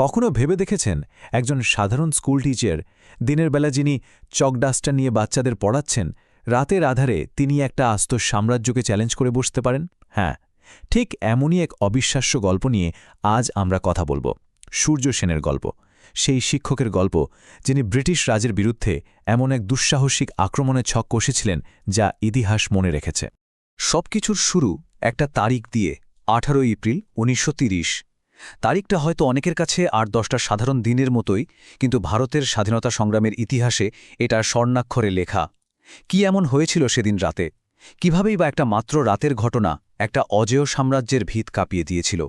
কখনো ভেবে দেখেছেন একজন সাধারণ স্কুল টিচার দিনের বেলা যিনি চকডাস্টার নিয়ে বাচ্চাদের পড়াচ্ছেন, রাতের আধারে তিনি একটা আস্ত সাম্রাজ্যকে চ্যালেঞ্জ করে বসতে পারেন? হ্যাঁ, ঠিক এমনই এক অবিশ্বাস্য গল্প নিয়ে আজ আমরা কথা বলবো। সূর্য সেনের গল্প, সেই শিক্ষকের গল্প যিনি ব্রিটিশ রাজের বিরুদ্ধে এমন এক দুঃসাহসিক আক্রমণের ছক কষেছিলেন যা ইতিহাস মনে রেখেছে। সবকিছুর শুরু একটা তারিখ দিয়ে, 18 এপ্রিল 1930। তারিখটা হয়তো অনেকের কাছে 8-10টা সাধারণ দিনের মতোই, কিন্তু ভারতের স্বাধীনতা সংগ্রামের ইতিহাসে এটা স্বর্ণাক্ষরে লেখা। কি এমন হয়েছিল সেদিন রাতে? কিভাবেই বা একটা মাত্র রাতের ঘটনা একটা অজেয় সাম্রাজ্যের ভিত কাঁপিয়ে দিয়েছিল?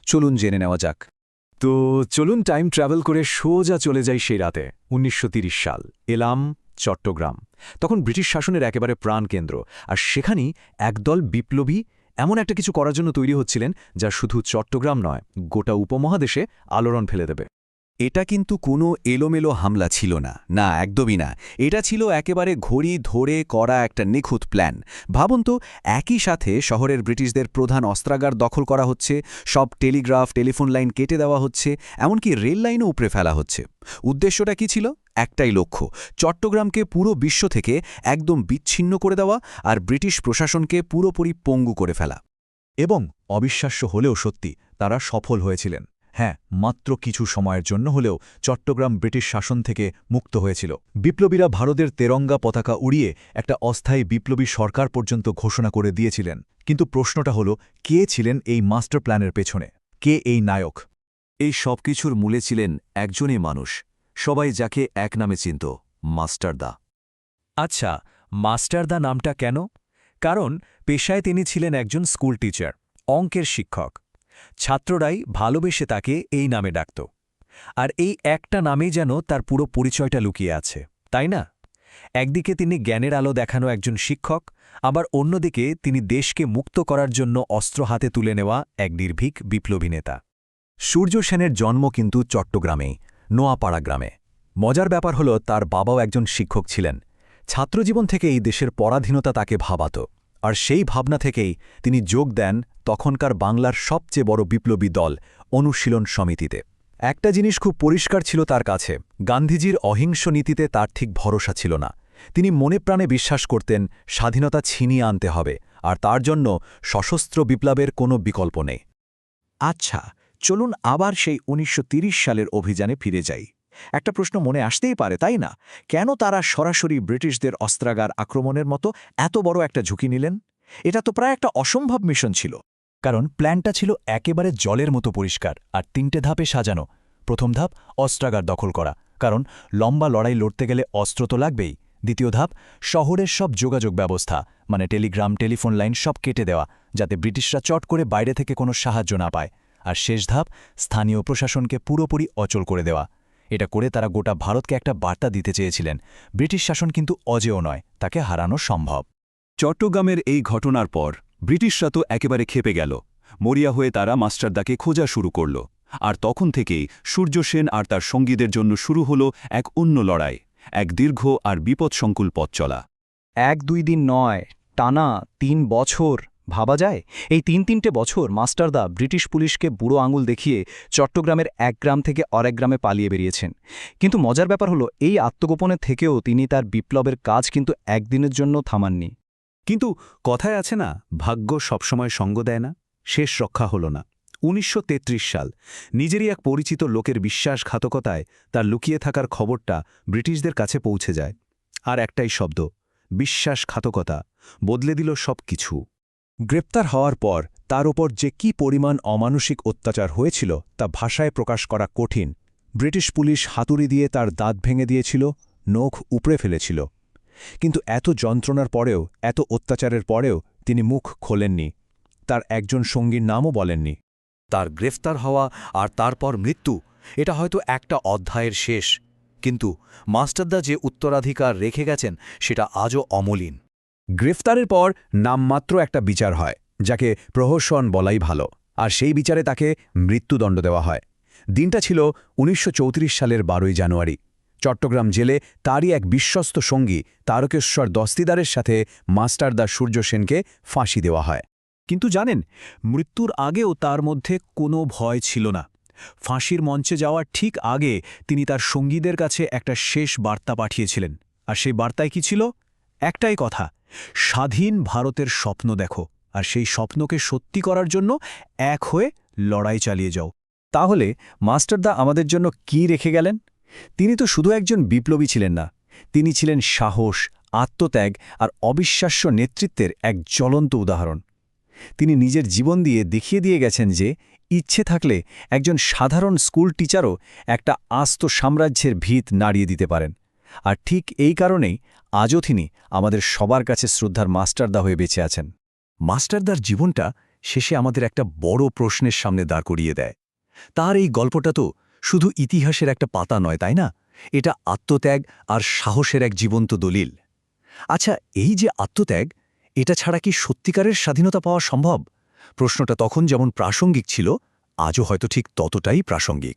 চলুন জেনে নেওয়া যাক। তো চলুন টাইম ট্রাভেল করে সোজা চলে যাই সেই রাতে। 1930 সাল, এলাম চট্টগ্রাম। তখন ব্রিটিশ শাসনের একেবারে প্রাণকেন্দ্র, আর সেখানেই একদল বিপ্লবী এমন একটা কিছু করার জন্য তৈরি হচ্ছিলেন যা শুধু চট্টগ্রাম নয়, গোটা উপমহাদেশে আলোড়ন ফেলে দেবে। এটা কিন্তু কোনো এলোমেলো হামলা ছিল না, না একদমই না। এটা ছিল একেবারে ঘড়ি ধরে করা একটা নিখুঁত প্ল্যান। ভাবুন তো, একই সাথে শহরের ব্রিটিশদের প্রধান অস্ত্রাগার দখল করা হচ্ছে, সব টেলিগ্রাফ টেলিফোন লাইন কেটে দেওয়া হচ্ছে, এমনকি রেল লাইনও উপড়ে ফেলা হচ্ছে। উদ্দেশ্যটা কি ছিল? একটাই লক্ষ্য, চট্টগ্রামকে পুরো বিশ্ব থেকে একদম বিচ্ছিন্ন করে দেওয়া আর ব্রিটিশ প্রশাসনকে পুরোপুরি পঙ্গু করে ফেলা। এবং অবিশ্বাস্য হলেও সত্যি, তারা সফল হয়েছিলেন। হ্যাঁ, মাত্র কিছু সময়ের জন্য হলেও চট্টগ্রাম ব্রিটিশ শাসন থেকে মুক্ত হয়েছিল। বিপ্লবীরা ভারতের তেরঙ্গা পতাকা উড়িয়ে একটা অস্থায়ী বিপ্লবী সরকার পর্যন্ত ঘোষণা করে দিয়েছিলেন। কিন্তু প্রশ্নটা হল, কে ছিলেন এই মাস্টার প্ল্যানের পেছনে? কে এই নায়ক? এই সব কিছুর মূলে ছিলেন একজনই মানুষ, সবাই যাকে এক নামে চিনত, মাস্টারদা। আচ্ছা, মাস্টারদা নামটা কেন? কারণ পেশায় তিনি ছিলেন একজন স্কুল টিচার, অঙ্কের শিক্ষক। ছাত্ররাই ভালোবেসে তাকে এই নামে ডাকত। আর এই একটা নামেই যেন তার পুরো পরিচয়টা লুকিয়ে আছে, তাই না? একদিকে তিনি জ্ঞানের আলো দেখানো একজন শিক্ষক, আবার অন্যদিকে তিনি দেশকে মুক্ত করার জন্য অস্ত্র হাতে তুলে নেওয়া এক নির্ভীক বিপ্লবী নেতা। সূর্য সেনের জন্ম কিন্তু চট্টগ্রামেই, নোয়াপাড়া গ্রামে। মজার ব্যাপার হল, তার বাবাও একজন শিক্ষক ছিলেন। ছাত্রজীবন থেকে এই দেশের পরাধীনতা তাকে ভাবাত, আর সেই ভাবনা থেকেই তিনি যোগ দেন তখনকার বাংলার সবচেয়ে বড় বিপ্লবী দল, অনুশীলন সমিতিতে। একটা জিনিস খুব পরিষ্কার ছিল তার কাছে, গান্ধীজির অহিংস নীতিতে তার ঠিক ভরসা ছিল না। তিনি মনে প্রাণে বিশ্বাস করতেন স্বাধীনতা ছিনিয়ে আনতে হবে, আর তার জন্য সশস্ত্র বিপ্লবের কোনো বিকল্প নেই। আচ্ছা, চলুন আবার সেই 1930 সালের অভিযানে ফিরে যাই। একটা প্রশ্ন মনে আসতেই পারে, তাই না? কেন তারা সরাসরি ব্রিটিশদের অস্ত্রাগার আক্রমণের মতো এত বড় একটা ঝুঁকি নিলেন? এটা তো প্রায় একটা অসম্ভব মিশন ছিল। কারণ প্ল্যানটা ছিল একেবারে জলের মতো পরিষ্কার আর 3টে ধাপে সাজানো। প্রথম ধাপ, অস্ত্রাগার দখল করা, কারণ লম্বা লড়াই লড়তে গেলে অস্ত্র তো লাগবেই। দ্বিতীয় ধাপ, শহরের সব যোগাযোগ ব্যবস্থা, মানে টেলিগ্রাম টেলিফোন লাইন সব কেটে দেওয়া, যাতে ব্রিটিশরা চট করে বাইরে থেকে কোনো সাহায্য না পায়। আর শেষ ধাপ, স্থানীয় প্রশাসনকে পুরোপুরি অচল করে দেওয়া। এটা করে তারা গোটা ভারতকে একটা বার্তা দিতে চেয়েছিলেন, ব্রিটিশ শাসন কিন্তু অজেয় নয়, তাকে হারানো সম্ভব। চট্টগ্রামের এই ঘটনার পর ব্রিটিশরা তো একেবারে ক্ষেপে গেল। মরিয়া হয়ে তারা মাস্টারদাকে খোঁজা শুরু করল। আর তখন থেকেই সূর্য সেন আর তার সঙ্গীদের জন্য শুরু হল এক অন্য লড়াই, এক দীর্ঘ আর বিপদসংকুল পথ চলা। 1-2 দিন নয়, টানা 3 বছর। ভাবা যায়, এই 3-3টে বছর মাস্টারদা ব্রিটিশ পুলিশকে বুড়ো আঙুল দেখিয়ে চট্টগ্রামের এক গ্রাম থেকে আরেক গ্রামে পালিয়ে বেরিয়েছেন। কিন্তু মজার ব্যাপার হলো, এই আত্মগোপনের থেকেও তিনি তার বিপ্লবের কাজ কিন্তু একদিনের জন্য থামাননি। কিন্তু কথায় আছে না, ভাগ্য সবসময় সঙ্গ দেয় না। শেষ রক্ষা হল না। 1933 সাল, নিজেরই এক পরিচিত লোকের বিশ্বাসঘাতকতায় তার লুকিয়ে থাকার খবরটা ব্রিটিশদের কাছে পৌঁছে যায়। আর একটাই শব্দ, বিশ্বাসঘাতকতা, বদলে দিল সব কিছু। গ্রেপ্তার হওয়ার পর তার ওপর যে কি পরিমাণ অমানুষিক অত্যাচার হয়েছিল তা ভাষায় প্রকাশ করা কঠিন। ব্রিটিশ পুলিশ হাতুড়ি দিয়ে তার দাঁত ভেঙে দিয়েছিল, নখ উপড়ে ফেলেছিল। কিন্তু এত যন্ত্রণার পরেও, এত অত্যাচারের পরেও তিনি মুখ খোলেননি, তার একজন সঙ্গীর নামও বলেননি। তার গ্রেফতার হওয়া আর তারপর মৃত্যু, এটা হয়তো একটা অধ্যায়ের শেষ, কিন্তু মাস্টারদা যে উত্তরাধিকার রেখে গেছেন সেটা আজও অমলিন। গ্রেফতারের পর নামমাত্র একটা বিচার হয়, যাকে প্রহসন বলাই ভালো, আর সেই বিচারে তাকে মৃত্যুদণ্ড দেওয়া হয়। দিনটা ছিল 1934 সালের 12ই জানুয়ারি। চট্টগ্রাম জেলে তারই এক বিশ্বস্ত সঙ্গী তারকেশ্বর দস্তিদারের সাথে মাস্টারদা সূর্য সেনকে ফাঁসি দেওয়া হয়। কিন্তু জানেন, মৃত্যুর আগেও তার মধ্যে কোনো ভয় ছিল না। ফাঁসির মঞ্চে যাওয়ার ঠিক আগে তিনি তার সঙ্গীদের কাছে একটা শেষ বার্তা পাঠিয়েছিলেন। আর সেই বার্তায় কি ছিল? একটাই কথা, স্বাধীন ভারতের স্বপ্ন দেখো, আর সেই স্বপ্নকে সত্যি করার জন্য এক হয়ে লড়াই চালিয়ে যাও। তাহলে মাস্টারদা আমাদের জন্য কি রেখে গেলেন? তিনি তো শুধু একজন বিপ্লবী ছিলেন না, তিনি ছিলেন সাহস, আত্মত্যাগ আর অবিশ্বাস্য নেতৃত্বের এক জ্বলন্ত উদাহরণ। তিনি নিজের জীবন দিয়ে দেখিয়ে দিয়ে গেছেন যে ইচ্ছে থাকলে একজন সাধারণ স্কুল টিচারও একটা আস্ত সাম্রাজ্যের ভিত নাড়িয়ে দিতে পারেন। আর ঠিক এই কারণেই আজও তিনি আমাদের সবার কাছে শ্রদ্ধার মাস্টারদা হয়ে বেঁচে আছেন। মাস্টারদার জীবনটা শেষে আমাদের একটা বড় প্রশ্নের সামনে দাঁড় করিয়ে দেয়। তার এই গল্পটা তো শুধু ইতিহাসের একটা পাতা নয়, তাই না? এটা আত্মত্যাগ আর সাহসের এক জীবন্ত দলিল। আচ্ছা, এই যে আত্মত্যাগ, এটা ছাড়া কি সত্যিকারের স্বাধীনতা পাওয়া সম্ভব? প্রশ্নটা তখন যেমন প্রাসঙ্গিক ছিল, আজও হয়তো ঠিক ততটাই প্রাসঙ্গিক।